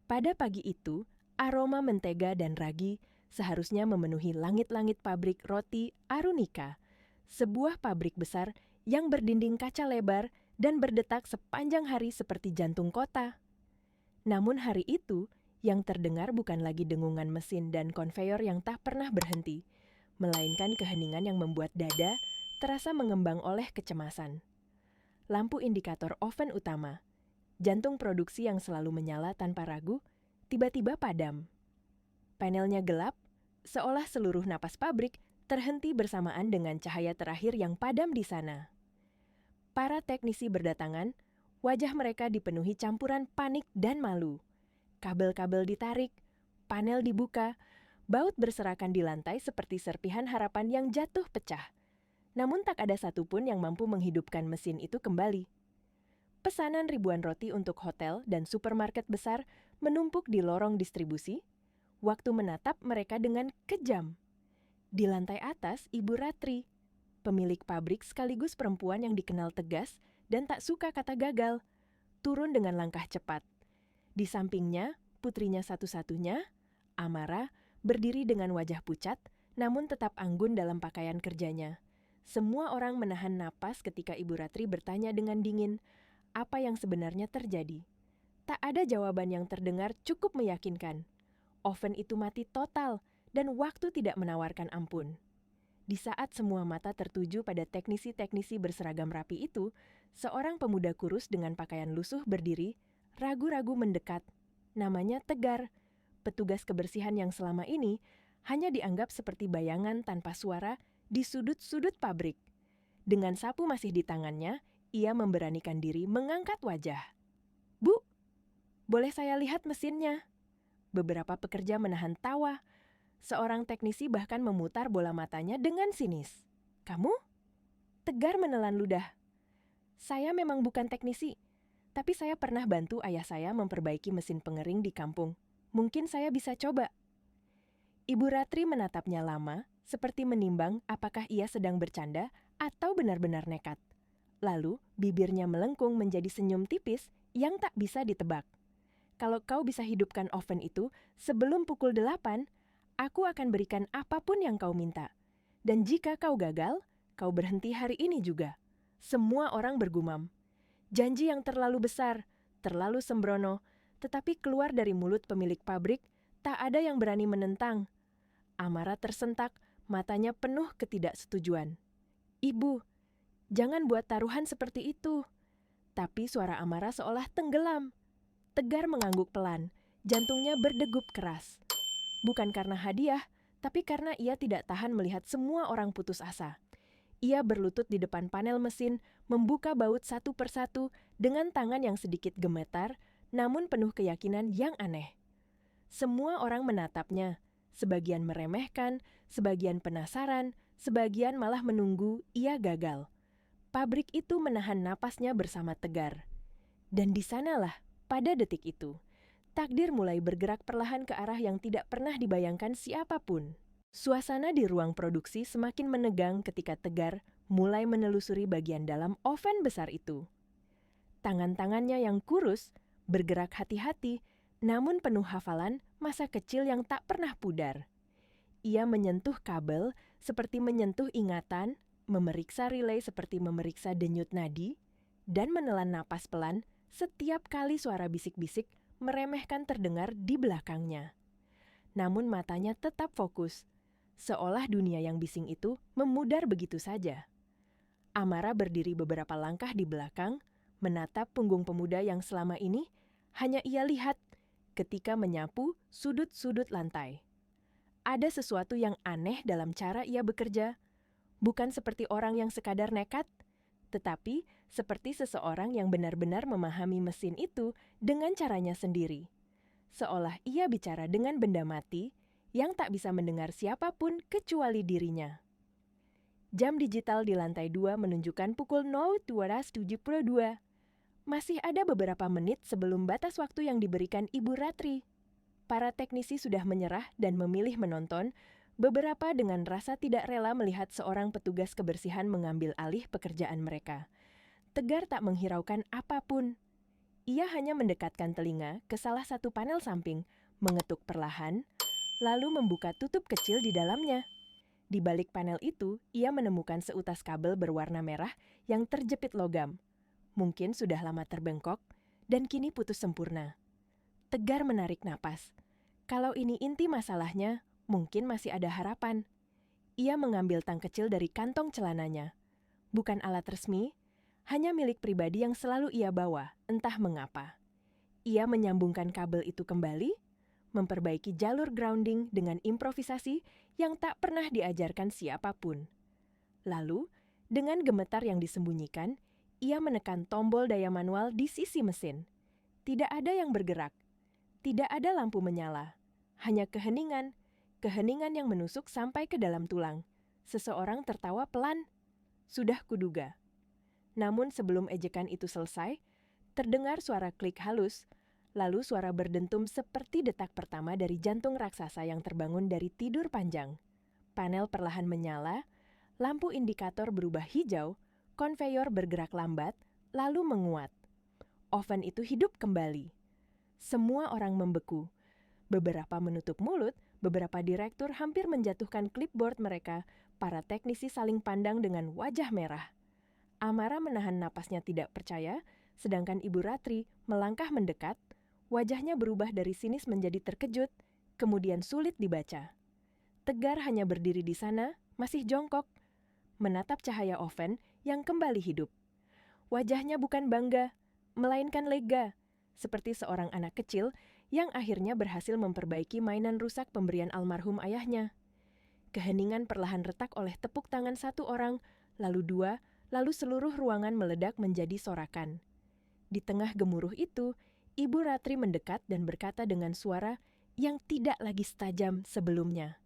Pada pagi itu, aroma mentega dan ragi seharusnya memenuhi langit-langit pabrik roti Arunika, sebuah pabrik besar yang berdinding kaca lebar dan berdetak sepanjang hari seperti jantung kota. Namun hari itu, yang terdengar bukan lagi dengungan mesin dan konveyor yang tak pernah berhenti, melainkan keheningan yang membuat dada terasa mengembang oleh kecemasan. Lampu indikator oven utama, jantung produksi yang selalu menyala tanpa ragu, tiba-tiba padam. Panelnya gelap, seolah seluruh napas pabrik terhenti bersamaan dengan cahaya terakhir yang padam di sana. Para teknisi berdatangan, wajah mereka dipenuhi campuran panik dan malu. Kabel-kabel ditarik, panel dibuka, baut berserakan di lantai seperti serpihan harapan yang jatuh pecah. Namun tak ada satupun yang mampu menghidupkan mesin itu kembali. Pesanan ribuan roti untuk hotel dan supermarket besar menumpuk di lorong distribusi. Waktu menatap mereka dengan kejam. Di lantai atas, Ibu Ratri, pemilik pabrik sekaligus perempuan yang dikenal tegas dan tak suka kata gagal, turun dengan langkah cepat. Di sampingnya, putrinya satu-satunya, Amara, berdiri dengan wajah pucat, namun tetap anggun dalam pakaian kerjanya. Semua orang menahan napas ketika Ibu Ratri bertanya dengan dingin, apa yang sebenarnya terjadi. Tak ada jawaban yang terdengar cukup meyakinkan. Oven itu mati total dan waktu tidak menawarkan ampun. Di saat semua mata tertuju pada teknisi-teknisi berseragam rapi itu, seorang pemuda kurus dengan pakaian lusuh berdiri, ragu-ragu mendekat. Namanya Tegar, petugas kebersihan yang selama ini hanya dianggap seperti bayangan tanpa suara di sudut-sudut pabrik. Dengan sapu masih di tangannya, ia memberanikan diri mengangkat wajah. "Bu, boleh saya lihat mesinnya?" Beberapa pekerja menahan tawa. Seorang teknisi bahkan memutar bola matanya dengan sinis. "Kamu?" Tegar menelan ludah. "Saya memang bukan teknisi, tapi saya pernah bantu ayah saya memperbaiki mesin pengering di kampung. Mungkin saya bisa coba." Ibu Ratri menatapnya lama, seperti menimbang apakah ia sedang bercanda atau benar-benar nekat. Lalu, bibirnya melengkung menjadi senyum tipis yang tak bisa ditebak. "Kalau kau bisa hidupkan oven itu sebelum pukul 8, aku akan berikan apapun yang kau minta. Dan jika kau gagal, kau berhenti hari ini juga." Semua orang bergumam. Janji yang terlalu besar, terlalu sembrono, tetapi keluar dari mulut pemilik pabrik, tak ada yang berani menentang. Amara tersentak, matanya penuh ketidaksetujuan. "Ibu, jangan buat taruhan seperti itu." Tapi suara Amara seolah tenggelam. Tegar mengangguk pelan, jantungnya berdegup keras. Bukan karena hadiah, tapi karena ia tidak tahan melihat semua orang putus asa. Ia berlutut di depan panel mesin, membuka baut satu persatu dengan tangan yang sedikit gemetar, namun penuh keyakinan yang aneh. Semua orang menatapnya, sebagian meremehkan, sebagian penasaran, sebagian malah menunggu ia gagal. Pabrik itu menahan napasnya bersama Tegar. Dan di sanalah, pada detik itu, takdir mulai bergerak perlahan ke arah yang tidak pernah dibayangkan siapapun. Suasana di ruang produksi semakin menegang ketika Tegar mulai menelusuri bagian dalam oven besar itu. Tangan-tangannya yang kurus, bergerak hati-hati, namun penuh hafalan masa kecil yang tak pernah pudar. Ia menyentuh kabel seperti menyentuh ingatan, memeriksa relay seperti memeriksa denyut nadi, dan menelan napas pelan setiap kali suara bisik-bisik meremehkan terdengar di belakangnya. Namun matanya tetap fokus, seolah dunia yang bising itu memudar begitu saja. Amara berdiri beberapa langkah di belakang, menatap punggung pemuda yang selama ini hanya ia lihat ketika menyapu sudut-sudut lantai. Ada sesuatu yang aneh dalam cara ia bekerja, bukan seperti orang yang sekadar nekat, tetapi seperti seseorang yang benar-benar memahami mesin itu dengan caranya sendiri. Seolah ia bicara dengan benda mati yang tak bisa mendengar siapapun kecuali dirinya. Jam digital di lantai 2 menunjukkan pukul 02.72. Masih ada beberapa menit sebelum batas waktu yang diberikan Ibu Ratri. Para teknisi sudah menyerah dan memilih menonton, beberapa dengan rasa tidak rela melihat seorang petugas kebersihan mengambil alih pekerjaan mereka. Tegar tak menghiraukan apapun. Ia hanya mendekatkan telinga ke salah satu panel samping, mengetuk perlahan, lalu membuka tutup kecil di dalamnya. Di balik panel itu, ia menemukan seutas kabel berwarna merah yang terjepit logam. Mungkin sudah lama terbengkok, dan kini putus sempurna. Tegar menarik napas. Kalau ini inti masalahnya, mungkin masih ada harapan. Ia mengambil tang kecil dari kantong celananya. Bukan alat resmi, hanya milik pribadi yang selalu ia bawa, entah mengapa. Ia menyambungkan kabel itu kembali, memperbaiki jalur grounding dengan improvisasi yang tak pernah diajarkan siapapun. Lalu, dengan gemetar yang disembunyikan, ia menekan tombol daya manual di sisi mesin. Tidak ada yang bergerak. Tidak ada lampu menyala. Hanya keheningan yang menusuk sampai ke dalam tulang. Seseorang tertawa pelan. Sudah kuduga. Namun sebelum ejekan itu selesai, terdengar suara klik halus, lalu suara berdentum seperti detak pertama dari jantung raksasa yang terbangun dari tidur panjang. Panel perlahan menyala, lampu indikator berubah hijau, konveyor bergerak lambat, lalu menguat. Oven itu hidup kembali. Semua orang membeku. Beberapa menutup mulut, beberapa direktur hampir menjatuhkan clipboard mereka. Para teknisi saling pandang dengan wajah merah. Amara menahan napasnya tidak percaya, sedangkan Ibu Ratri melangkah mendekat. Wajahnya berubah dari sinis menjadi terkejut, kemudian sulit dibaca. Tegar hanya berdiri di sana, masih jongkok, menatap cahaya oven yang kembali hidup. Wajahnya bukan bangga, melainkan lega, seperti seorang anak kecil yang akhirnya berhasil memperbaiki mainan rusak pemberian almarhum ayahnya. Keheningan perlahan retak oleh tepuk tangan satu orang, lalu dua, lalu seluruh ruangan meledak menjadi sorakan. Di tengah gemuruh itu, Ibu Ratri mendekat dan berkata dengan suara yang tidak lagi setajam sebelumnya.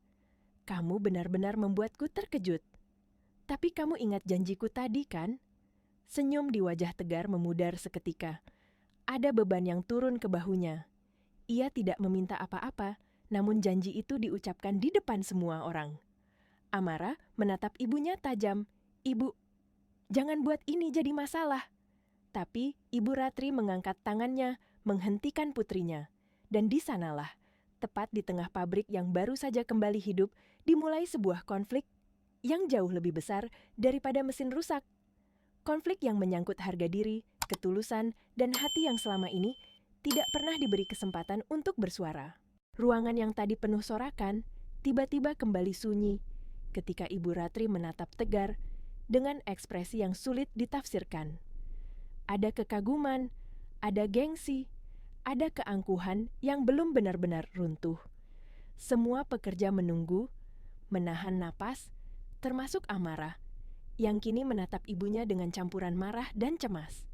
Kamu benar-benar membuatku terkejut. Tapi kamu ingat janjiku tadi kan? Senyum di wajah Tegar memudar seketika. Ada beban yang turun ke bahunya. Ia tidak meminta apa-apa, namun janji itu diucapkan di depan semua orang. Amara menatap ibunya tajam. Ibu, jangan buat ini jadi masalah. Tapi Ibu Ratri mengangkat tangannya, menghentikan putrinya. Dan di sanalah, tepat di tengah pabrik yang baru saja kembali hidup, dimulai sebuah konflik yang jauh lebih besar daripada mesin rusak. Konflik yang menyangkut harga diri, ketulusan, dan hati yang selama ini tidak pernah diberi kesempatan untuk bersuara. Ruangan yang tadi penuh sorakan, tiba-tiba kembali sunyi ketika Ibu Ratri menatap Tegar dengan ekspresi yang sulit ditafsirkan. Ada kekaguman, ada gengsi, ada keangkuhan yang belum benar-benar runtuh. Semua pekerja menunggu, menahan napas, termasuk Amara, yang kini menatap ibunya dengan campuran marah dan cemas.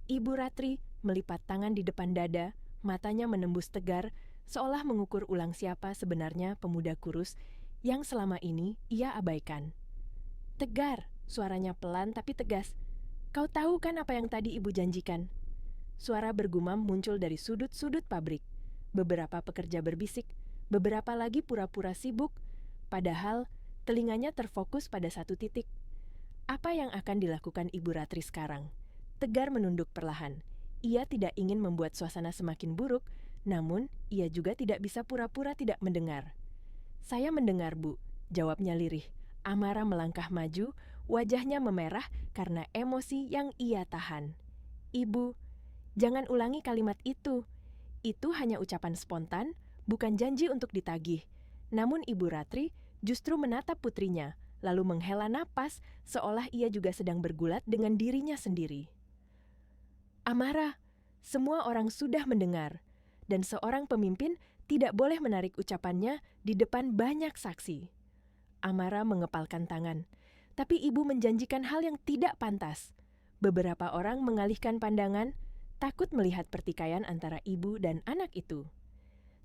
Ibu Ratri melipat tangan di depan dada, matanya menembus Tegar, seolah mengukur ulang siapa sebenarnya pemuda kurus yang selama ini ia abaikan. Tegar, suaranya pelan tapi tegas. Kau tahu kan apa yang tadi ibu janjikan? Suara bergumam muncul dari sudut-sudut pabrik. Beberapa pekerja berbisik, beberapa lagi pura-pura sibuk, padahal telinganya terfokus pada satu titik. Apa yang akan dilakukan Ibu Ratri sekarang? Tegar menunduk perlahan. Ia tidak ingin membuat suasana semakin buruk, namun ia juga tidak bisa pura-pura tidak mendengar. Saya mendengar, Bu, jawabnya lirih. Amara melangkah maju, wajahnya memerah karena emosi yang ia tahan. Ibu, jangan ulangi kalimat itu. Itu hanya ucapan spontan, bukan janji untuk ditagih. Namun Ibu Ratri justru menatap putrinya, lalu menghela napas seolah ia juga sedang bergulat dengan dirinya sendiri. Amara, semua orang sudah mendengar, dan seorang pemimpin tidak boleh menarik ucapannya di depan banyak saksi. Amara mengepalkan tangan, tapi ibu menjanjikan hal yang tidak pantas. Beberapa orang mengalihkan pandangan, takut melihat pertikaian antara ibu dan anak itu.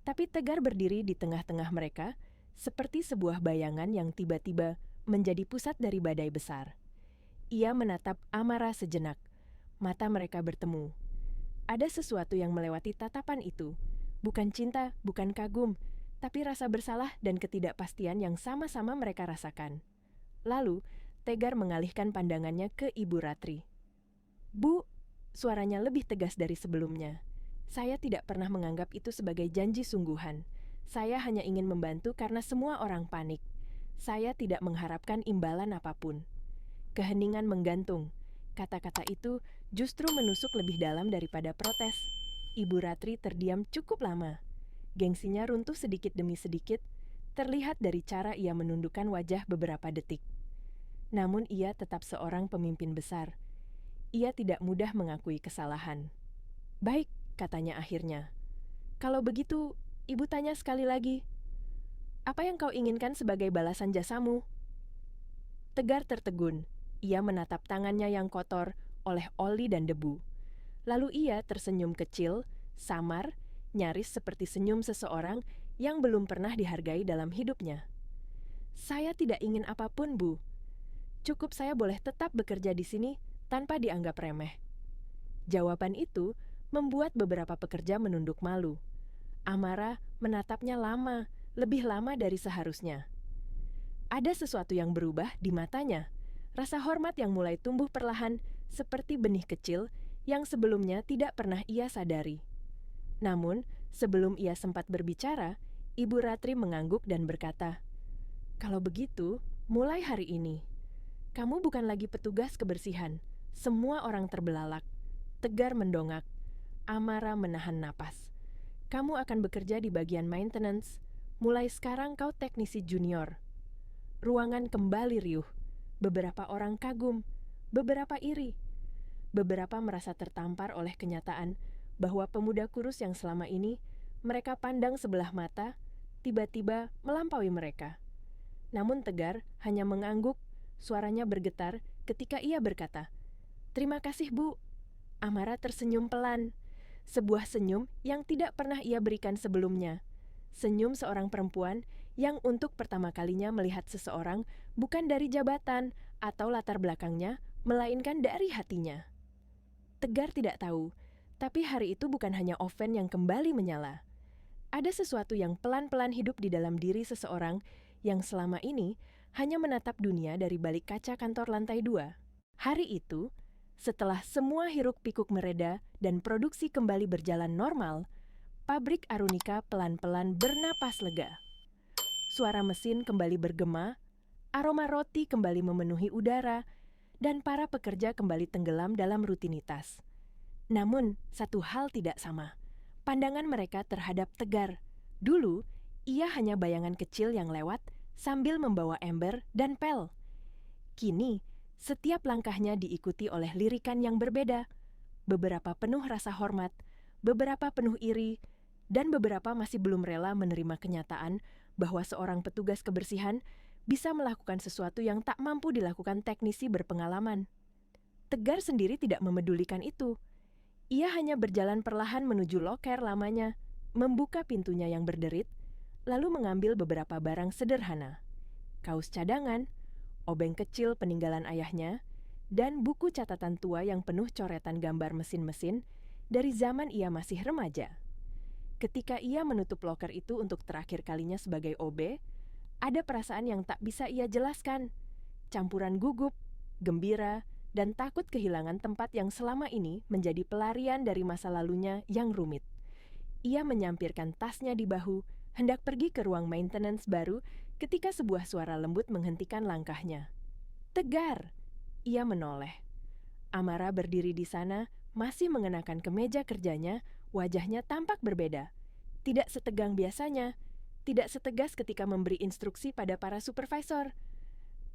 Tapi Tegar berdiri di tengah-tengah mereka, seperti sebuah bayangan yang tiba-tiba menjadi pusat dari badai besar. Ia menatap Amara sejenak. Mata mereka bertemu. Ada sesuatu yang melewati tatapan itu. Bukan cinta, bukan kagum, tapi rasa bersalah dan ketidakpastian yang sama-sama mereka rasakan. Lalu, Tegar mengalihkan pandangannya ke Ibu Ratri. Bu, Suaranya lebih tegas dari sebelumnya. Saya tidak pernah menganggap itu sebagai janji sungguhan. Saya hanya ingin membantu karena semua orang panik. Saya tidak mengharapkan imbalan apapun. Keheningan menggantung. Kata-kata itu justru menusuk lebih dalam daripada protes. Ibu Ratri terdiam cukup lama. Gengsinya runtuh sedikit demi sedikit, terlihat dari cara ia menundukkan wajah beberapa detik. Namun ia tetap seorang pemimpin besar. Ia tidak mudah mengakui kesalahan. "Baik," katanya akhirnya. "Kalau begitu, ibu tanya sekali lagi. Apa yang kau inginkan sebagai balasan jasamu?" Tegar tertegun. Ia menatap tangannya yang kotor oleh oli dan debu. Lalu ia tersenyum kecil, samar, nyaris seperti senyum seseorang yang belum pernah dihargai dalam hidupnya. "Saya tidak ingin apapun, Bu. Cukup saya boleh tetap bekerja di sini tanpa dianggap remeh." Jawaban itu membuat beberapa pekerja menunduk malu. Amara menatapnya lama, lebih lama dari seharusnya. Ada sesuatu yang berubah di matanya. Rasa hormat yang mulai tumbuh perlahan seperti benih kecil yang sebelumnya tidak pernah ia sadari. Namun, sebelum ia sempat berbicara, Ibu Ratri mengangguk dan berkata, "Kalau begitu, mulai hari ini, kamu bukan lagi petugas kebersihan." Semua orang terbelalak. Tegar mendongak. Amara menahan napas. "Kamu akan bekerja di bagian maintenance. Mulai sekarang kau teknisi junior." Ruangan kembali riuh. Beberapa orang kagum, beberapa iri. Beberapa merasa tertampar oleh kenyataan bahwa pemuda kurus yang selama ini mereka pandang sebelah mata, tiba-tiba melampaui mereka. Namun Tegar hanya mengangguk, suaranya bergetar ketika ia berkata, "Terima kasih, Bu." Amara tersenyum pelan, sebuah senyum yang tidak pernah ia berikan sebelumnya. Senyum seorang perempuan yang untuk pertama kalinya melihat seseorang bukan dari jabatan atau latar belakangnya, melainkan dari hatinya. Tegar tidak tahu, tapi hari itu bukan hanya oven yang kembali menyala. Ada sesuatu yang pelan-pelan hidup di dalam diri seseorang yang selama ini hanya menatap dunia dari balik kaca kantor lantai 2. Hari itu, setelah semua hiruk-pikuk mereda dan produksi kembali berjalan normal, pabrik Arunika pelan-pelan bernapas lega. Suara mesin kembali bergema, aroma roti kembali memenuhi udara, dan para pekerja kembali tenggelam dalam rutinitas. Namun, satu hal tidak sama. Pandangan mereka terhadap Tegar. Dulu, ia hanya bayangan kecil yang lewat sambil membawa ember dan pel. Kini, setiap langkahnya diikuti oleh lirikan yang berbeda. Beberapa penuh rasa hormat, beberapa penuh iri, dan beberapa masih belum rela menerima kenyataan bahwa seorang petugas kebersihan bisa melakukan sesuatu yang tak mampu dilakukan teknisi berpengalaman. Tegar sendiri tidak memedulikan itu. Ia hanya berjalan perlahan menuju loker lamanya, membuka pintunya yang berderit, lalu mengambil beberapa barang sederhana. Kaos cadangan, obeng kecil peninggalan ayahnya, dan buku catatan tua yang penuh coretan gambar mesin-mesin dari zaman ia masih remaja. Ketika ia menutup loker itu untuk terakhir kalinya sebagai OB, ada perasaan yang tak bisa ia jelaskan. Campuran gugup, gembira, dan takut kehilangan tempat yang selama ini menjadi pelarian dari masa lalunya yang rumit. Ia menyampirkan tasnya di bahu, hendak pergi ke ruang maintenance baru ketika sebuah suara lembut menghentikan langkahnya. "Tegar!" Ia menoleh. Amara berdiri di sana, masih mengenakan kemeja kerjanya, wajahnya tampak berbeda. Tidak setegang biasanya, tidak setegas ketika memberi instruksi pada para supervisor.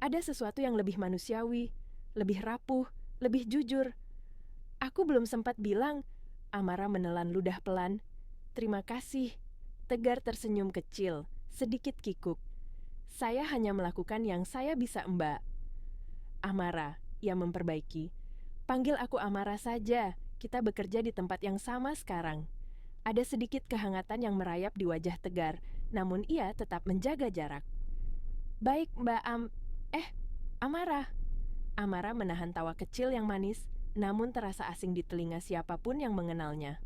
Ada sesuatu yang lebih manusiawi, lebih rapuh, lebih jujur. "Aku belum sempat bilang," Amara menelan ludah pelan. "Terima kasih." Tegar tersenyum kecil, sedikit kikuk. "Saya hanya melakukan yang saya bisa, Mbak." "Amara," ia memperbaiki. "Panggil aku Amara saja, kita bekerja di tempat yang sama sekarang." Ada sedikit kehangatan yang merayap di wajah Tegar, namun ia tetap menjaga jarak. "Baik, Mbak Amara." Amara menahan tawa kecil yang manis, namun terasa asing di telinga siapapun yang mengenalnya.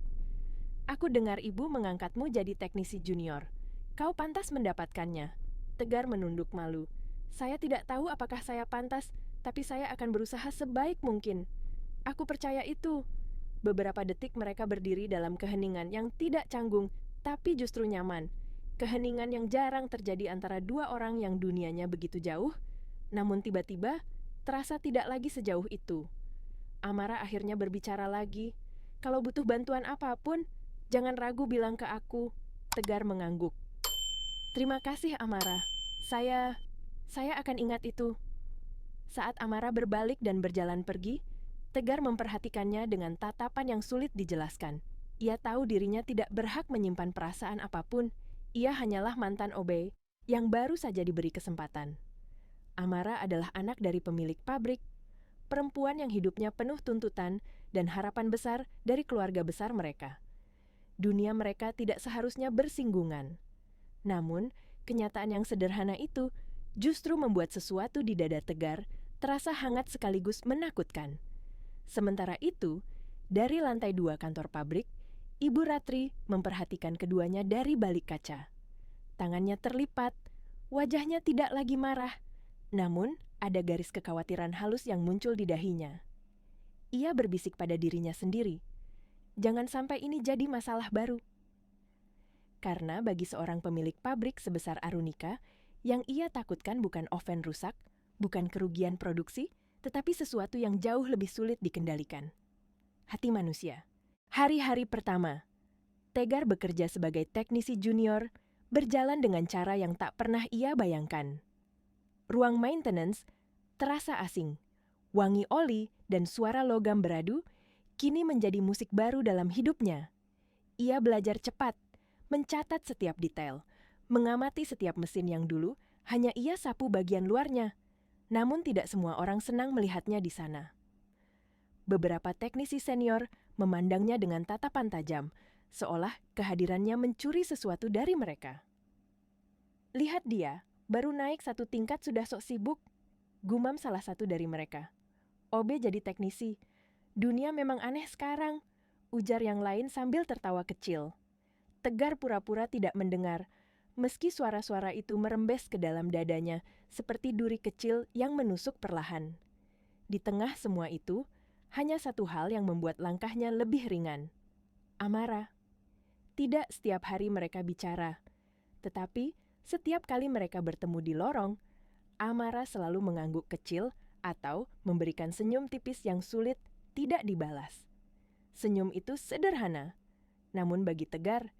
"Aku dengar ibu mengangkatmu jadi teknisi junior. Kau pantas mendapatkannya." Tegar menunduk malu. "Saya tidak tahu apakah saya pantas, tapi saya akan berusaha sebaik mungkin. Aku percaya itu." Beberapa detik mereka berdiri dalam keheningan yang tidak canggung, tapi justru nyaman. Keheningan yang jarang terjadi antara dua orang yang dunianya begitu jauh, namun tiba-tiba terasa tidak lagi sejauh itu. Amara akhirnya berbicara lagi. "Kalau butuh bantuan apapun, jangan ragu bilang ke aku." Tegar mengangguk. "Terima kasih, Amara. Saya akan ingat itu." Saat Amara berbalik dan berjalan pergi, Tegar memperhatikannya dengan tatapan yang sulit dijelaskan. Ia tahu dirinya tidak berhak menyimpan perasaan apapun. Ia hanyalah mantan OB yang baru saja diberi kesempatan. Amara adalah anak dari pemilik pabrik, perempuan yang hidupnya penuh tuntutan dan harapan besar dari keluarga besar mereka. Dunia mereka tidak seharusnya bersinggungan. Namun, kenyataan yang sederhana itu justru membuat sesuatu di dada Tegar terasa hangat sekaligus menakutkan. Sementara itu, dari lantai 2 kantor pabrik, Ibu Ratri memperhatikan keduanya dari balik kaca. Tangannya terlipat, wajahnya tidak lagi marah, namun ada garis kekhawatiran halus yang muncul di dahinya. Ia berbisik pada dirinya sendiri, "Jangan sampai ini jadi masalah baru." Karena bagi seorang pemilik pabrik sebesar Arunika, yang ia takutkan bukan oven rusak, bukan kerugian produksi, tetapi sesuatu yang jauh lebih sulit dikendalikan. Hati manusia. Hari-hari pertama, Tegar bekerja sebagai teknisi junior, berjalan dengan cara yang tak pernah ia bayangkan. Ruang maintenance terasa asing. Wangi oli dan suara logam beradu kini menjadi musik baru dalam hidupnya. Ia belajar cepat, mencatat setiap detail, mengamati setiap mesin yang dulu hanya ia sapu bagian luarnya. Namun tidak semua orang senang melihatnya di sana. Beberapa teknisi senior memandangnya dengan tatapan tajam, seolah kehadirannya mencuri sesuatu dari mereka. "Lihat dia, baru naik 1 tingkat sudah sok sibuk," gumam salah satu dari mereka. "OB jadi teknisi. Dunia memang aneh sekarang," ujar yang lain sambil tertawa kecil. Tegar pura-pura tidak mendengar, meski suara-suara itu merembes ke dalam dadanya seperti duri kecil yang menusuk perlahan. Di tengah semua itu, hanya satu hal yang membuat langkahnya lebih ringan. Amara. Tidak setiap hari mereka bicara, tetapi setiap kali mereka bertemu di lorong, Amara selalu mengangguk kecil atau memberikan senyum tipis yang sulit tidak dibalas. Senyum itu sederhana, namun bagi Tegar,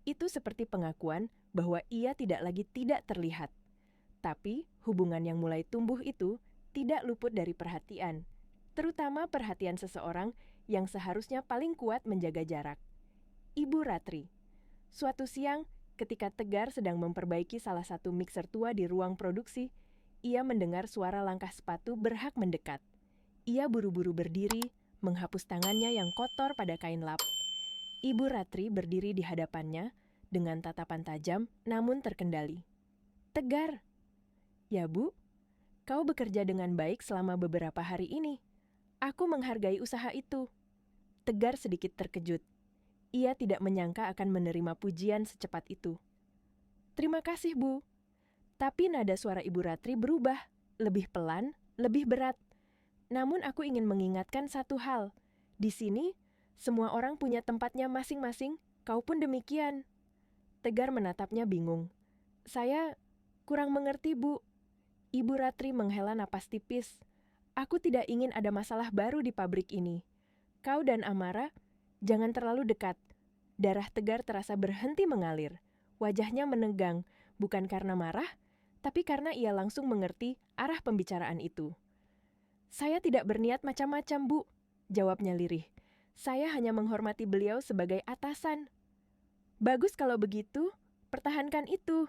itu seperti pengakuan bahwa ia tidak lagi tidak terlihat. Tapi hubungan yang mulai tumbuh itu tidak luput dari perhatian, terutama perhatian seseorang yang seharusnya paling kuat menjaga jarak. Ibu Ratri. Suatu siang, ketika Tegar sedang memperbaiki salah satu mixer tua di ruang produksi, ia mendengar suara langkah sepatu berhak mendekat. Ia buru-buru berdiri, menghapus tangannya yang kotor pada kain lap. Ibu Ratri berdiri di hadapannya dengan tatapan tajam namun terkendali. "Tegar." "Ya, Bu. Kau bekerja dengan baik selama beberapa hari ini. Aku menghargai usaha itu." Tegar sedikit terkejut. Ia tidak menyangka akan menerima pujian secepat itu. "Terima kasih, Bu." Tapi nada suara Ibu Ratri berubah, lebih pelan, lebih berat. "Namun aku ingin mengingatkan satu hal. Di sini, semua orang punya tempatnya masing-masing, kau pun demikian." Tegar menatapnya bingung. "Saya kurang mengerti, Bu." Ibu Ratri menghela napas tipis. "Aku tidak ingin ada masalah baru di pabrik ini. Kau dan Amara, jangan terlalu dekat." Darah Tegar terasa berhenti mengalir. Wajahnya menegang, bukan karena marah, tapi karena ia langsung mengerti arah pembicaraan itu. "Saya tidak berniat macam-macam, Bu," jawabnya lirih. "Saya hanya menghormati beliau sebagai atasan." "Bagus kalau begitu, pertahankan itu."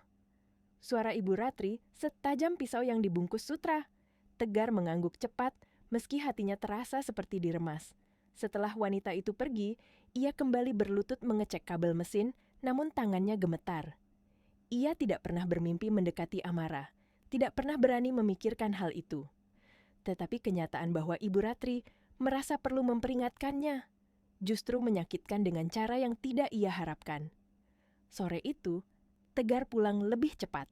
Suara Ibu Ratri setajam pisau yang dibungkus sutra. Tegar mengangguk cepat, meski hatinya terasa seperti diremas. Setelah wanita itu pergi, ia kembali berlutut mengecek kabel mesin, namun tangannya gemetar. Ia tidak pernah bermimpi mendekati Amara, tidak pernah berani memikirkan hal itu. Tetapi kenyataan bahwa Ibu Ratri merasa perlu memperingatkannya, justru menyakitkan dengan cara yang tidak ia harapkan. Sore itu, Tegar pulang lebih cepat.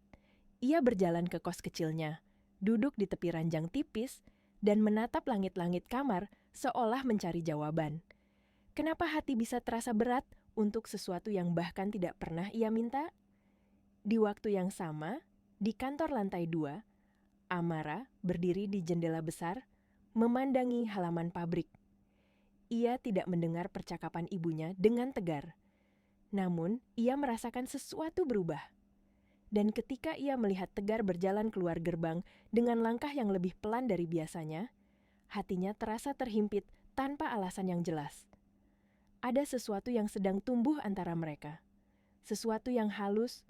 Ia berjalan ke kos kecilnya, duduk di tepi ranjang tipis, dan menatap langit-langit kamar seolah mencari jawaban. Kenapa hati bisa terasa berat untuk sesuatu yang bahkan tidak pernah ia minta? Di waktu yang sama, di kantor lantai 2, Amara berdiri di jendela besar, memandangi halaman pabrik. Ia tidak mendengar percakapan ibunya dengan tegar. Namun, ia merasakan sesuatu berubah. Dan ketika ia melihat Tegar berjalan keluar gerbang dengan langkah yang lebih pelan dari biasanya, hatinya terasa terhimpit tanpa alasan yang jelas. Ada sesuatu yang sedang tumbuh antara mereka. Sesuatu yang halus,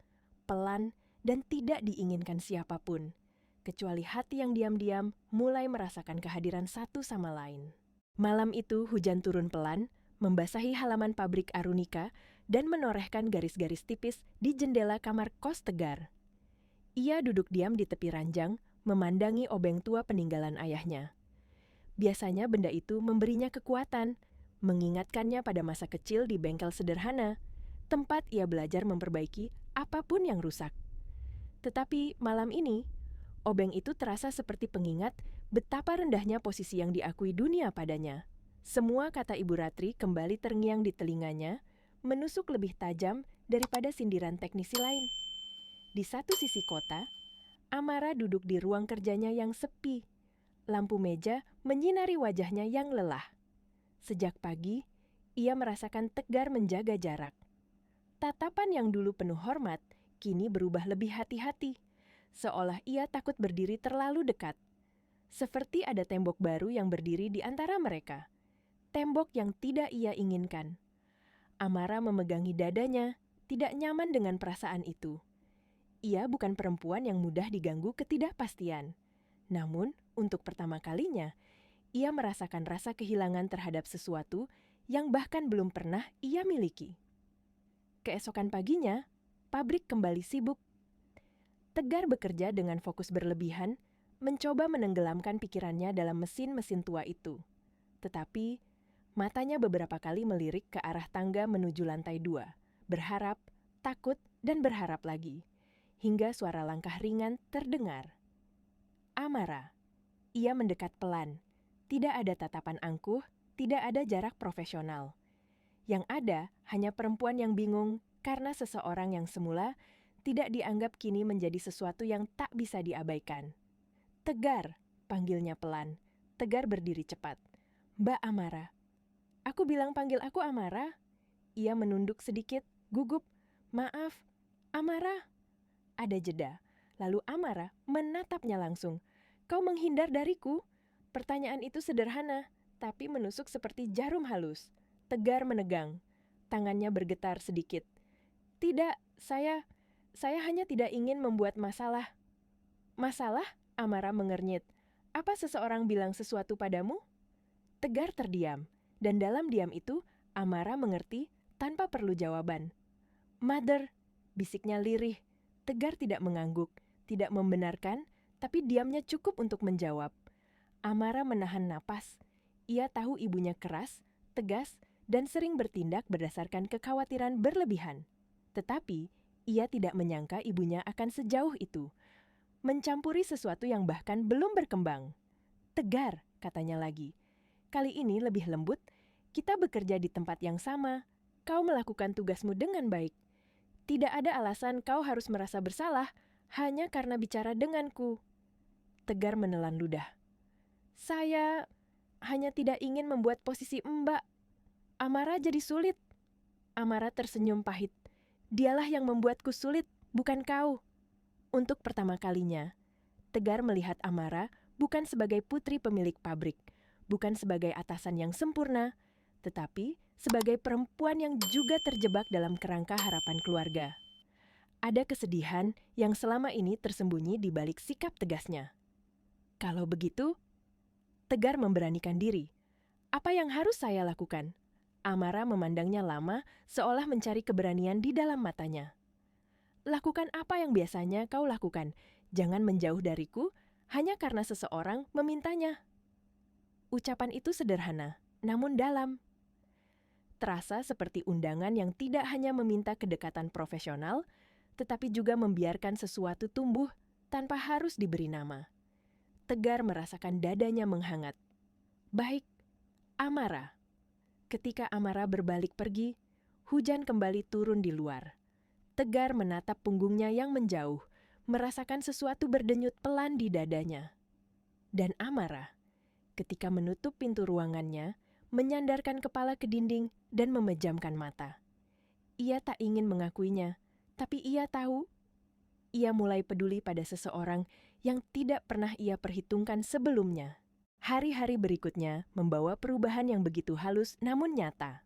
pelan, dan tidak diinginkan siapapun, kecuali hati yang diam-diam mulai merasakan kehadiran satu sama lain. Malam itu hujan turun pelan, membasahi halaman pabrik Arunika, dan menorehkan garis-garis tipis di jendela kamar kos Tegar. Ia duduk diam di tepi ranjang, memandangi obeng tua peninggalan ayahnya. Biasanya benda itu memberinya kekuatan, mengingatkannya pada masa kecil di bengkel sederhana, tempat ia belajar memperbaiki apapun yang rusak. Tetapi malam ini, obeng itu terasa seperti pengingat betapa rendahnya posisi yang diakui dunia padanya. Semua kata Ibu Ratri kembali terngiang di telinganya, menusuk lebih tajam daripada sindiran teknisi lain. Di satu sisi kota, Amara duduk di ruang kerjanya yang sepi. Lampu meja menyinari wajahnya yang lelah. Sejak pagi, ia merasakan Tegar menjaga jarak. Tatapan yang dulu penuh hormat, kini berubah lebih hati-hati, seolah ia takut berdiri terlalu dekat. Seperti ada tembok baru yang berdiri di antara mereka. Tembok yang tidak ia inginkan. Amara memegangi dadanya, tidak nyaman dengan perasaan itu. Ia bukan perempuan yang mudah diganggu ketidakpastian. Namun, untuk pertama kalinya, ia merasakan rasa kehilangan terhadap sesuatu yang bahkan belum pernah ia miliki. Keesokan paginya, pabrik kembali sibuk. Tegar bekerja dengan fokus berlebihan, mencoba menenggelamkan pikirannya dalam mesin-mesin tua itu. Tetapi, matanya beberapa kali melirik ke arah tangga menuju lantai 2, berharap, takut, dan berharap lagi, hingga suara langkah ringan terdengar. Amara. Ia mendekat pelan. Tidak ada tatapan angkuh, tidak ada jarak profesional. Yang ada hanya perempuan yang bingung karena seseorang yang semula tidak dianggap kini menjadi sesuatu yang tak bisa diabaikan. Tegar, panggilnya pelan. Tegar berdiri cepat. Mbak Amara. Aku bilang panggil aku Amara. Ia menunduk sedikit, gugup. Maaf, Amara. Ada jeda. Lalu Amara menatapnya langsung. Kau menghindar dariku? Pertanyaan itu sederhana, tapi menusuk seperti jarum halus. Tegar menegang. Tangannya bergetar sedikit. Tidak, saya hanya tidak ingin membuat masalah. Masalah? Amara mengernyit. Apa seseorang bilang sesuatu padamu? Tegar terdiam, dan dalam diam itu, Amara mengerti tanpa perlu jawaban. Mother, bisiknya lirih. Tegar tidak mengangguk, tidak membenarkan, tapi diamnya cukup untuk menjawab. Amara menahan napas. Ia tahu ibunya keras, tegas, dan sering bertindak berdasarkan kekhawatiran berlebihan. Tetapi, ia tidak menyangka ibunya akan sejauh itu. Mencampuri sesuatu yang bahkan belum berkembang. Tegar, katanya lagi. Kali ini lebih lembut, kita bekerja di tempat yang sama. Kau melakukan tugasmu dengan baik. Tidak ada alasan kau harus merasa bersalah hanya karena bicara denganku. Tegar menelan ludah. Saya hanya tidak ingin membuat posisi Mbak Amara jadi sulit. Amara tersenyum pahit. Dialah yang membuatku sulit, bukan kau. Untuk pertama kalinya, Tegar melihat Amara bukan sebagai putri pemilik pabrik, bukan sebagai atasan yang sempurna, tetapi sebagai perempuan yang juga terjebak dalam kerangka harapan keluarga. Ada kesedihan yang selama ini tersembunyi di balik sikap tegasnya. Kalau begitu, Tegar memberanikan diri. Apa yang harus saya lakukan? Amara memandangnya lama, seolah mencari keberanian di dalam matanya. Lakukan apa yang biasanya kau lakukan. Jangan menjauh dariku hanya karena seseorang memintanya. Ucapan itu sederhana, namun dalam. Terasa seperti undangan yang tidak hanya meminta kedekatan profesional, tetapi juga membiarkan sesuatu tumbuh tanpa harus diberi nama. Tegar merasakan dadanya menghangat. Baik, Amara. Ketika Amara berbalik pergi, hujan kembali turun di luar. Tegar menatap punggungnya yang menjauh, merasakan sesuatu berdenyut pelan di dadanya. Dan Amara, ketika menutup pintu ruangannya, menyandarkan kepala ke dinding dan memejamkan mata. Ia tak ingin mengakuinya, tapi ia tahu. Ia mulai peduli pada seseorang yang tidak pernah ia perhitungkan sebelumnya. Hari-hari berikutnya membawa perubahan yang begitu halus namun nyata.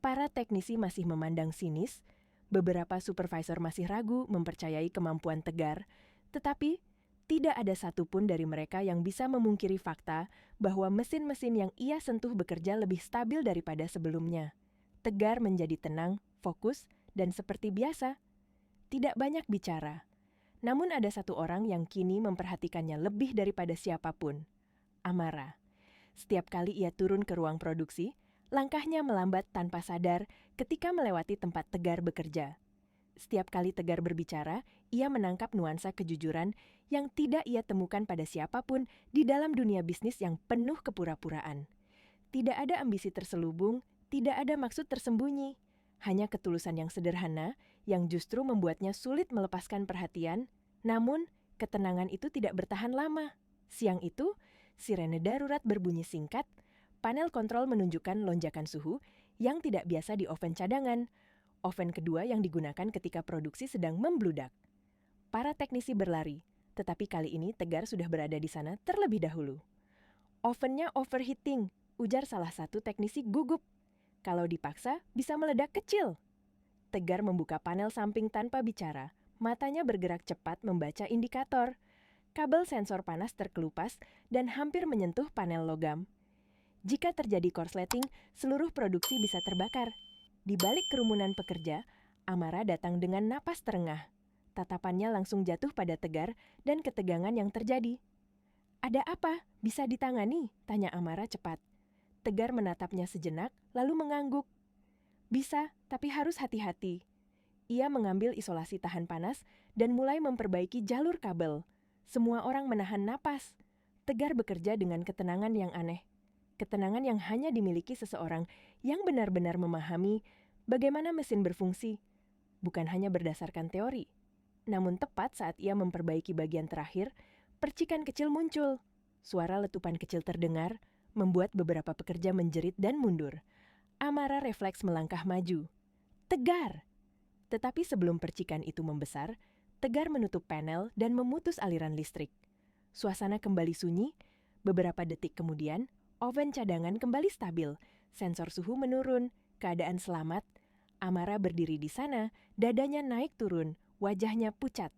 Para teknisi masih memandang sinis, beberapa supervisor masih ragu mempercayai kemampuan Tegar, tetapi tidak ada satupun dari mereka yang bisa memungkiri fakta bahwa mesin-mesin yang ia sentuh bekerja lebih stabil daripada sebelumnya. Tegar menjadi tenang, fokus, dan seperti biasa. Tidak banyak bicara. Namun ada satu orang yang kini memperhatikannya lebih daripada siapapun. Amara. Setiap kali ia turun ke ruang produksi, langkahnya melambat tanpa sadar ketika melewati tempat Tegar bekerja. Setiap kali Tegar berbicara, ia menangkap nuansa kejujuran yang tidak ia temukan pada siapapun di dalam dunia bisnis yang penuh kepura-puraan. Tidak ada ambisi terselubung, tidak ada maksud tersembunyi. Hanya ketulusan yang sederhana yang justru membuatnya sulit melepaskan perhatian, namun ketenangan itu tidak bertahan lama. Siang itu, sirene darurat berbunyi singkat, panel kontrol menunjukkan lonjakan suhu yang tidak biasa di oven cadangan, oven kedua yang digunakan ketika produksi sedang membludak. Para teknisi berlari, tetapi kali ini Tegar sudah berada di sana terlebih dahulu. Ovennya overheating, ujar salah satu teknisi gugup. Kalau dipaksa, bisa meledak kecil. Tegar membuka panel samping tanpa bicara. Matanya bergerak cepat membaca indikator. Kabel sensor panas terkelupas dan hampir menyentuh panel logam. Jika terjadi korsleting, seluruh produksi bisa terbakar. Di balik kerumunan pekerja, Amara datang dengan napas terengah. Tatapannya langsung jatuh pada Tegar dan ketegangan yang terjadi. "Ada apa? Bisa ditangani?" tanya Amara cepat. Tegar menatapnya sejenak, lalu mengangguk. "Bisa, tapi harus hati-hati." Ia mengambil isolasi tahan panas dan mulai memperbaiki jalur kabel. Semua orang menahan napas. Tegar bekerja dengan ketenangan yang aneh. Ketenangan yang hanya dimiliki seseorang yang benar-benar memahami bagaimana mesin berfungsi. Bukan hanya berdasarkan teori. Namun tepat saat ia memperbaiki bagian terakhir, percikan kecil muncul. Suara letupan kecil terdengar, membuat beberapa pekerja menjerit dan mundur. Amara refleks melangkah maju. Tegar! Tetapi sebelum percikan itu membesar, Tegar menutup panel dan memutus aliran listrik. Suasana kembali sunyi. Beberapa detik kemudian, oven cadangan kembali stabil. Sensor suhu menurun. Keadaan selamat. Amara berdiri di sana, dadanya naik turun, wajahnya pucat.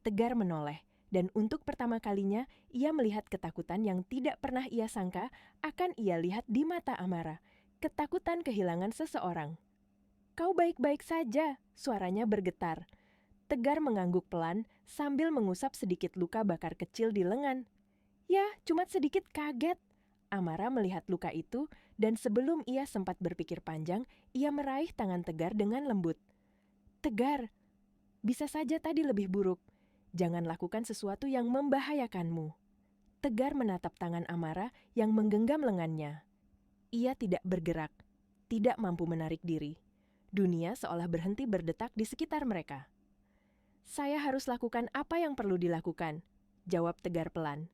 Tegar menoleh. Dan untuk pertama kalinya, ia melihat ketakutan yang tidak pernah ia sangka akan ia lihat di mata Amara. Ketakutan kehilangan seseorang. "Kau baik-baik saja," suaranya bergetar. Tegar mengangguk pelan sambil mengusap sedikit luka bakar kecil di lengan. "Ya, cuma sedikit kaget." Amara melihat luka itu dan sebelum ia sempat berpikir panjang, ia meraih tangan Tegar dengan lembut. "Tegar, bisa saja tadi lebih buruk. Jangan lakukan sesuatu yang membahayakanmu." Tegar menatap tangan Amara yang menggenggam lengannya. Ia tidak bergerak, tidak mampu menarik diri. Dunia seolah berhenti berdetak di sekitar mereka. "Saya harus lakukan apa yang perlu dilakukan," jawab Tegar pelan.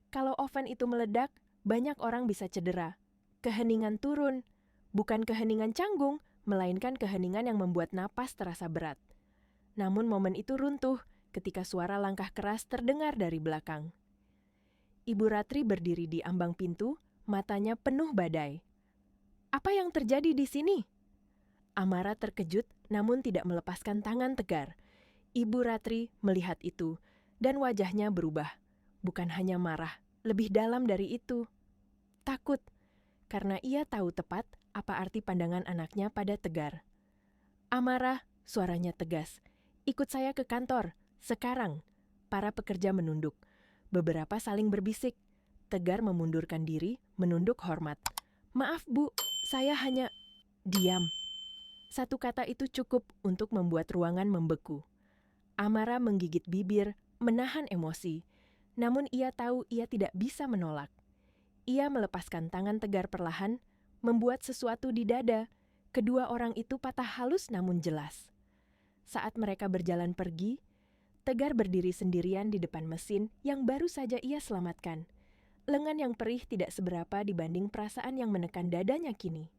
"Kalau oven itu meledak, banyak orang bisa cedera. Keheningan turun, bukan keheningan canggung, melainkan keheningan yang membuat napas terasa berat." Namun momen itu runtuh ketika suara langkah keras terdengar dari belakang. Ibu Ratri berdiri di ambang pintu, matanya penuh badai. "Apa yang terjadi di sini?" Amara terkejut namun tidak melepaskan tangan Tegar. Ibu Ratri melihat itu dan wajahnya berubah. Bukan hanya marah, lebih dalam dari itu. Takut, karena ia tahu tepat apa arti pandangan anaknya pada Tegar. "Amara," suaranya tegas. "Ikut saya ke kantor, sekarang." Para pekerja menunduk. Beberapa saling berbisik. Tegar memundurkan diri, menunduk hormat. "Maaf, Bu, saya hanya..." "Diam." Satu kata itu cukup untuk membuat ruangan membeku. Amara menggigit bibir, menahan emosi. Namun ia tahu ia tidak bisa menolak. Ia melepaskan tangan Tegar perlahan, membuat sesuatu di dada. Kedua orang itu patah halus namun jelas. Saat mereka berjalan pergi, Tegar berdiri sendirian di depan mesin yang baru saja ia selamatkan. Lengan yang perih tidak seberapa dibanding perasaan yang menekan dadanya kini.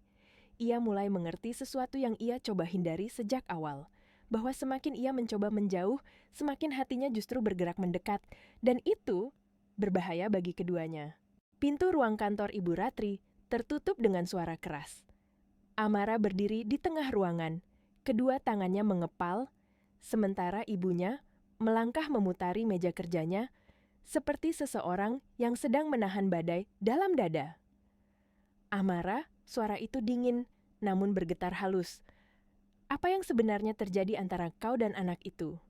Ia mulai mengerti sesuatu yang ia coba hindari sejak awal, bahwa semakin ia mencoba menjauh, semakin hatinya justru bergerak mendekat, dan itu berbahaya bagi keduanya. Pintu ruang kantor Ibu Ratri tertutup dengan suara keras. Amara berdiri di tengah ruangan, kedua tangannya mengepal, sementara ibunya melangkah memutari meja kerjanya, seperti seseorang yang sedang menahan badai dalam dada. Amara, suara itu dingin, namun bergetar halus. Apa yang sebenarnya terjadi antara kau dan anak itu?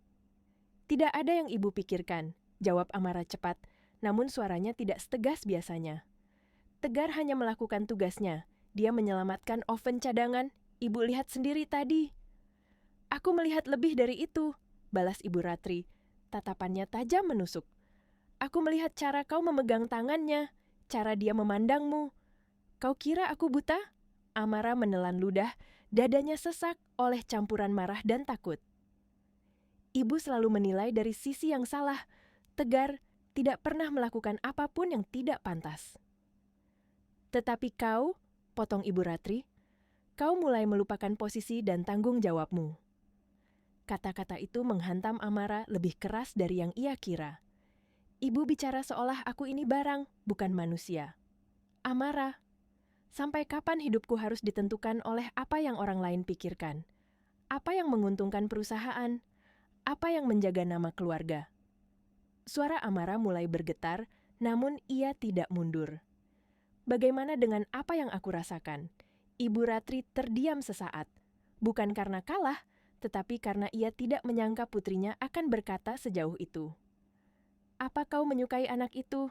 Tidak ada yang ibu pikirkan, jawab Amara cepat, namun suaranya tidak setegas biasanya. Tegar hanya melakukan tugasnya, dia menyelamatkan oven cadangan, ibu lihat sendiri tadi. Aku melihat lebih dari itu, balas Ibu Ratri, tatapannya tajam menusuk. Aku melihat cara kau memegang tangannya, cara dia memandangmu. Kau kira aku buta? Amara menelan ludah, dadanya sesak oleh campuran marah dan takut. Ibu selalu menilai dari sisi yang salah. Tegar tidak pernah melakukan apapun yang tidak pantas. Tetapi kau, potong Ibu Ratri, kau mulai melupakan posisi dan tanggung jawabmu. Kata-kata itu menghantam Amara lebih keras dari yang ia kira. Ibu bicara seolah aku ini barang, bukan manusia. Amara, sampai kapan hidupku harus ditentukan oleh apa yang orang lain pikirkan? Apa yang menguntungkan perusahaan? Apa yang menjaga nama keluarga? Suara Amara mulai bergetar, namun ia tidak mundur. Bagaimana dengan apa yang aku rasakan? Ibu Ratri terdiam sesaat, bukan karena kalah, tetapi karena ia tidak menyangka putrinya akan berkata sejauh itu. Apa kau menyukai anak itu?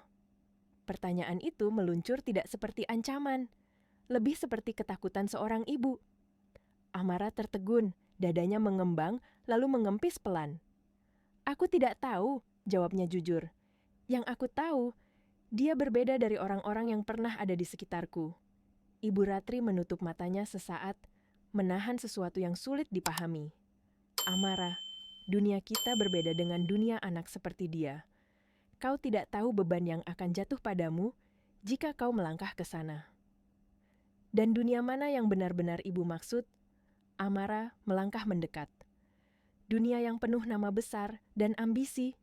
Pertanyaan itu meluncur tidak seperti ancaman, lebih seperti ketakutan seorang ibu. Amara tertegun, dadanya mengembang, lalu mengempis pelan. Aku tidak tahu, jawabnya jujur. Yang aku tahu, dia berbeda dari orang-orang yang pernah ada di sekitarku. Ibu Ratri menutup matanya sesaat, menahan sesuatu yang sulit dipahami. Amara, dunia kita berbeda dengan dunia anak seperti dia. Kau tidak tahu beban yang akan jatuh padamu jika kau melangkah ke sana. Dan dunia mana yang benar-benar ibu maksud? Amara melangkah mendekat. Dunia yang penuh nama besar dan ambisi.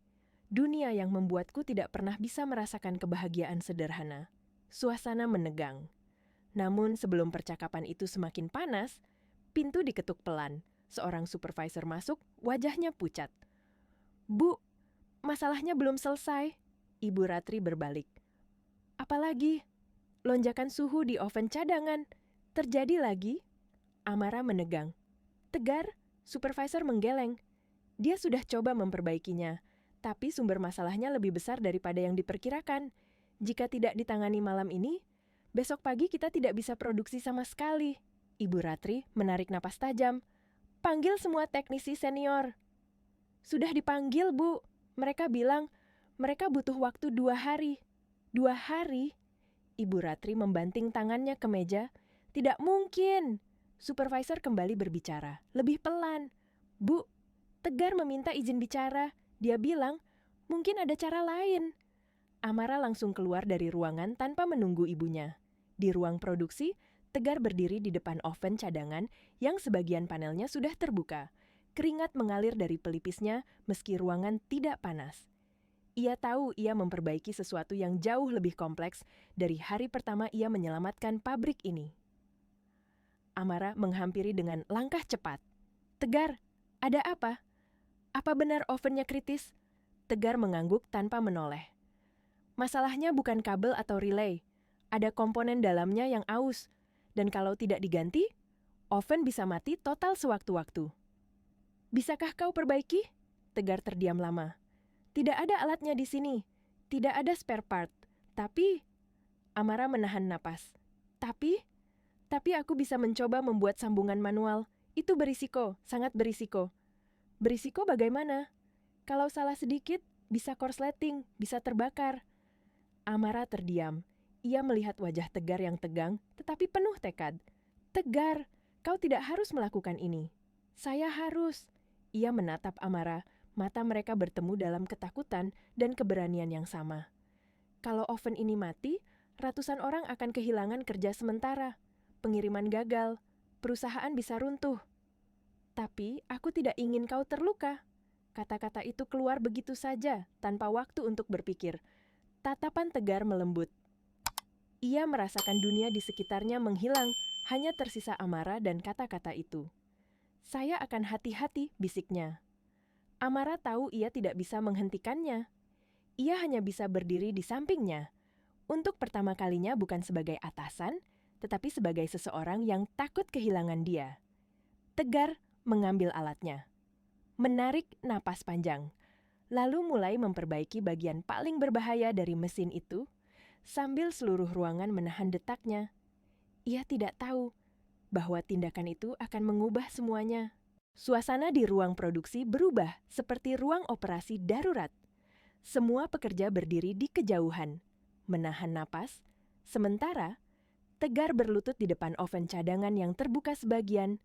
Dunia yang membuatku tidak pernah bisa merasakan kebahagiaan sederhana. Suasana menegang. Namun sebelum percakapan itu semakin panas, pintu diketuk pelan. Seorang supervisor masuk, wajahnya pucat. Bu, masalahnya belum selesai. Ibu Ratri berbalik. Apalagi? Lonjakan suhu di oven cadangan. Terjadi lagi? Amara menegang. Tegar, supervisor menggeleng. Dia sudah coba memperbaikinya, tapi sumber masalahnya lebih besar daripada yang diperkirakan. Jika tidak ditangani malam ini, besok pagi kita tidak bisa produksi sama sekali. Ibu Ratri menarik napas tajam. Panggil semua teknisi senior. Sudah dipanggil, Bu. Mereka bilang, mereka butuh waktu 2 hari. 2 hari? Ibu Ratri membanting tangannya ke meja. Tidak mungkin. Supervisor kembali berbicara, lebih pelan. Bu, Tegar meminta izin bicara. Dia bilang, mungkin ada cara lain. Amara langsung keluar dari ruangan tanpa menunggu ibunya. Di ruang produksi, Tegar berdiri di depan oven cadangan yang sebagian panelnya sudah terbuka. Keringat mengalir dari pelipisnya meski ruangan tidak panas. Ia tahu ia memperbaiki sesuatu yang jauh lebih kompleks dari hari pertama ia menyelamatkan pabrik ini. Amara menghampiri dengan langkah cepat. Tegar, ada apa? Apa benar ovennya kritis? Tegar mengangguk tanpa menoleh. Masalahnya bukan kabel atau relay. Ada komponen dalamnya yang aus. Dan kalau tidak diganti, oven bisa mati total sewaktu-waktu. Bisakah kau perbaiki? Tegar terdiam lama. Tidak ada alatnya di sini. Tidak ada spare part. Tapi, Amara menahan napas. Tapi aku bisa mencoba membuat sambungan manual. Itu berisiko, sangat berisiko. Berisiko bagaimana? Kalau salah sedikit, bisa korsleting, bisa terbakar. Amara terdiam. Ia melihat wajah Tegar yang tegang, tetapi penuh tekad. Tegar, kau tidak harus melakukan ini. Saya harus. Ia menatap Amara, mata mereka bertemu dalam ketakutan dan keberanian yang sama. Kalau oven ini mati, ratusan orang akan kehilangan kerja sementara. Pengiriman gagal, perusahaan bisa runtuh. Tapi aku tidak ingin kau terluka. Kata-kata itu keluar begitu saja, tanpa waktu untuk berpikir. Tatapan Tegar melembut. Ia merasakan dunia di sekitarnya menghilang, hanya tersisa Amara dan kata-kata itu. Saya akan hati-hati, bisiknya. Amara tahu ia tidak bisa menghentikannya. Ia hanya bisa berdiri di sampingnya. Untuk pertama kalinya bukan sebagai atasan, tetapi sebagai seseorang yang takut kehilangan dia. Tegar mengambil alatnya. Menarik napas panjang. Lalu mulai memperbaiki bagian paling berbahaya dari mesin itu, sambil seluruh ruangan menahan detaknya. Ia tidak tahu bahwa tindakan itu akan mengubah semuanya. Suasana di ruang produksi berubah seperti ruang operasi darurat. Semua pekerja berdiri di kejauhan, menahan napas, sementara Tegar berlutut di depan oven cadangan yang terbuka sebagian,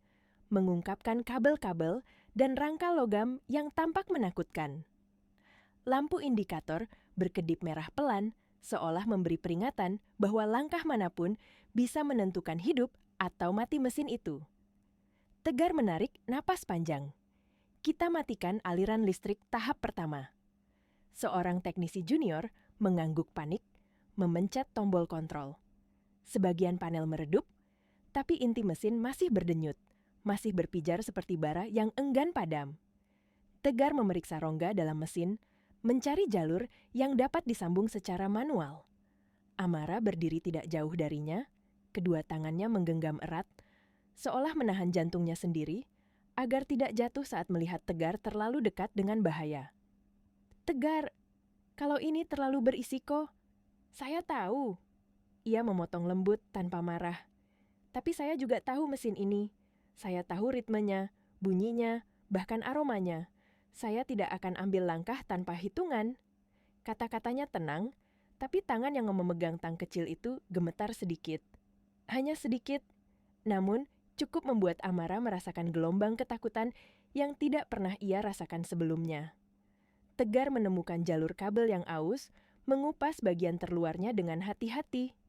mengungkapkan kabel-kabel dan rangka logam yang tampak menakutkan. Lampu indikator berkedip merah pelan, seolah memberi peringatan bahwa langkah manapun bisa menentukan hidup atau mati mesin itu. Tegar menarik napas panjang. Kita matikan aliran listrik tahap pertama. Seorang teknisi junior mengangguk panik, memencet tombol kontrol. Sebagian panel meredup, tapi inti mesin masih berdenyut, masih berpijar seperti bara yang enggan padam. Tegar memeriksa rongga dalam mesin, mencari jalur yang dapat disambung secara manual. Amara berdiri tidak jauh darinya, kedua tangannya menggenggam erat, seolah menahan jantungnya sendiri, agar tidak jatuh saat melihat Tegar terlalu dekat dengan bahaya. Tegar, kalau ini terlalu berisiko, saya tahu. Ia memotong lembut tanpa marah. Tapi saya juga tahu mesin ini. Saya tahu ritmenya, bunyinya, bahkan aromanya. Saya tidak akan ambil langkah tanpa hitungan. Kata-katanya tenang, tapi tangan yang memegang tang kecil itu gemetar sedikit. Hanya sedikit, namun cukup membuat Amara merasakan gelombang ketakutan yang tidak pernah ia rasakan sebelumnya. Tegar menemukan jalur kabel yang aus, mengupas bagian terluarnya dengan hati-hati.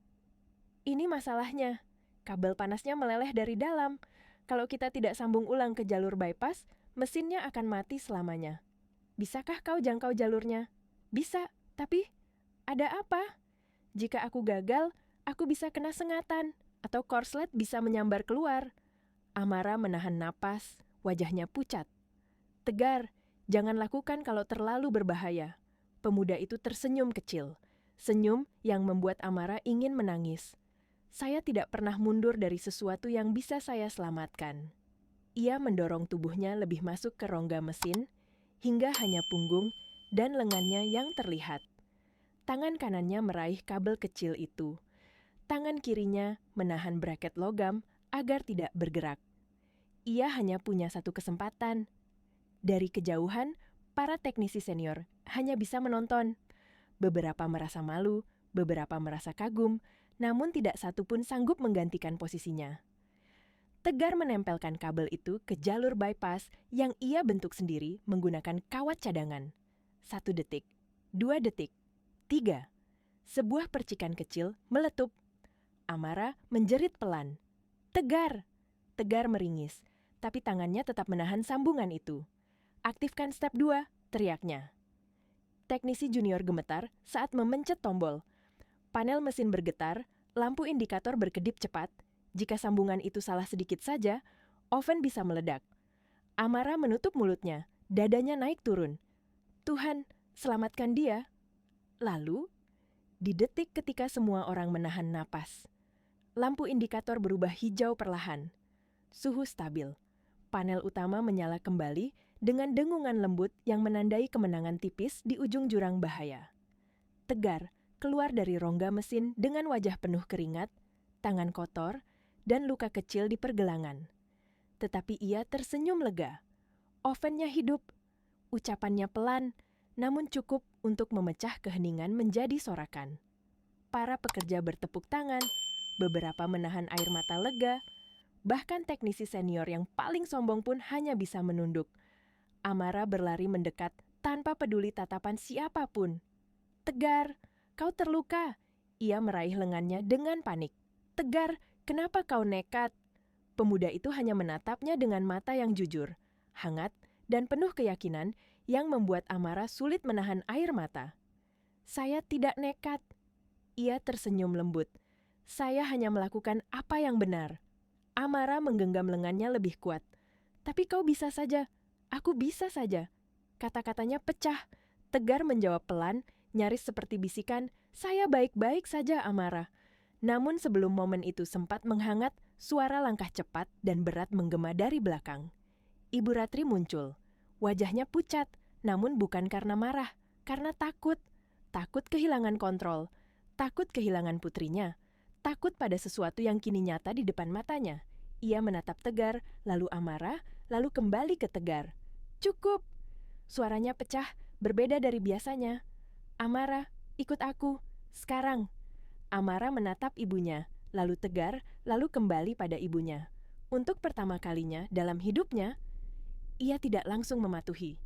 Ini masalahnya, kabel panasnya meleleh dari dalam. Kalau kita tidak sambung ulang ke jalur bypass, mesinnya akan mati selamanya. Bisakah kau jangkau jalurnya? Bisa, tapi ada apa? Jika aku gagal, aku bisa kena sengatan, atau korslet bisa menyambar keluar. Amara menahan napas, wajahnya pucat. Tegar, jangan lakukan kalau terlalu berbahaya. Pemuda itu tersenyum kecil, senyum yang membuat Amara ingin menangis. Saya tidak pernah mundur dari sesuatu yang bisa saya selamatkan. Ia mendorong tubuhnya lebih masuk ke rongga mesin, hingga hanya punggung dan lengannya yang terlihat. Tangan kanannya meraih kabel kecil itu. Tangan kirinya menahan braket logam agar tidak bergerak. Ia hanya punya satu kesempatan. Dari kejauhan, para teknisi senior hanya bisa menonton. Beberapa merasa malu, beberapa merasa kagum, namun tidak satu pun sanggup menggantikan posisinya. Tegar menempelkan kabel itu ke jalur bypass yang ia bentuk sendiri menggunakan kawat cadangan. 1 detik, 2 detik, 3. Sebuah percikan kecil meletup. Amara menjerit pelan. Tegar! Tegar meringis, tapi tangannya tetap menahan sambungan itu. Aktifkan step 2, teriaknya. Teknisi junior gemetar saat memencet tombol. Panel mesin bergetar, lampu indikator berkedip cepat. Jika sambungan itu salah sedikit saja, oven bisa meledak. Amara menutup mulutnya, dadanya naik turun. Tuhan, selamatkan dia. Lalu, di detik ketika semua orang menahan napas, lampu indikator berubah hijau perlahan. Suhu stabil. Panel utama menyala kembali dengan dengungan lembut yang menandai kemenangan tipis di ujung jurang bahaya. Tegar keluar dari rongga mesin dengan wajah penuh keringat, tangan kotor, dan luka kecil di pergelangan. Tetapi ia tersenyum lega. Ovennya hidup. Ucapannya pelan, namun cukup untuk memecah keheningan menjadi sorakan. para pekerja bertepuk tangan, beberapa menahan air mata lega, bahkan teknisi senior yang paling sombong pun hanya bisa menunduk. Amara berlari mendekat tanpa peduli tatapan siapapun. "Tegar, kau terluka." Ia meraih lengannya dengan panik. "Tegar, kenapa kau nekat?" Pemuda itu hanya menatapnya dengan mata yang jujur, hangat, dan penuh keyakinan yang membuat Amara sulit menahan air mata. "Saya tidak nekat." Ia tersenyum lembut. "Saya hanya melakukan apa yang benar." Amara menggenggam lengannya lebih kuat. "Tapi kau bisa saja. Aku bisa saja." Kata-katanya pecah. Tegar menjawab pelan, nyaris seperti bisikan, "Saya baik-baik saja, Amara." Namun sebelum momen itu sempat menghangat, suara langkah cepat dan berat menggema dari belakang. Ibu Ratri muncul. Wajahnya pucat, namun bukan karena marah, karena takut. Takut kehilangan kontrol, takut kehilangan putrinya, takut pada sesuatu yang kini nyata di depan matanya. Ia menatap Tegar, lalu Amara, lalu kembali ke Tegar. "Cukup!" Suaranya pecah, berbeda dari biasanya. "Amara, ikut aku. Sekarang." Amara menatap ibunya, lalu Tegar, lalu kembali pada ibunya. Untuk pertama kalinya dalam hidupnya, ia tidak langsung mematuhi.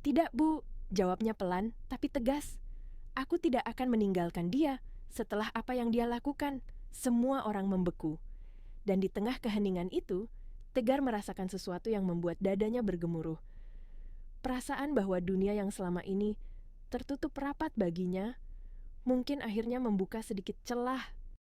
"Tidak, Bu," jawabnya pelan tapi tegas. "Aku tidak akan meninggalkan dia setelah apa yang dia lakukan." Semua orang membeku. Dan di tengah keheningan itu, Tegar merasakan sesuatu yang membuat dadanya bergemuruh. Perasaan bahwa dunia yang selama ini tertutup rapat baginya, mungkin akhirnya membuka sedikit celah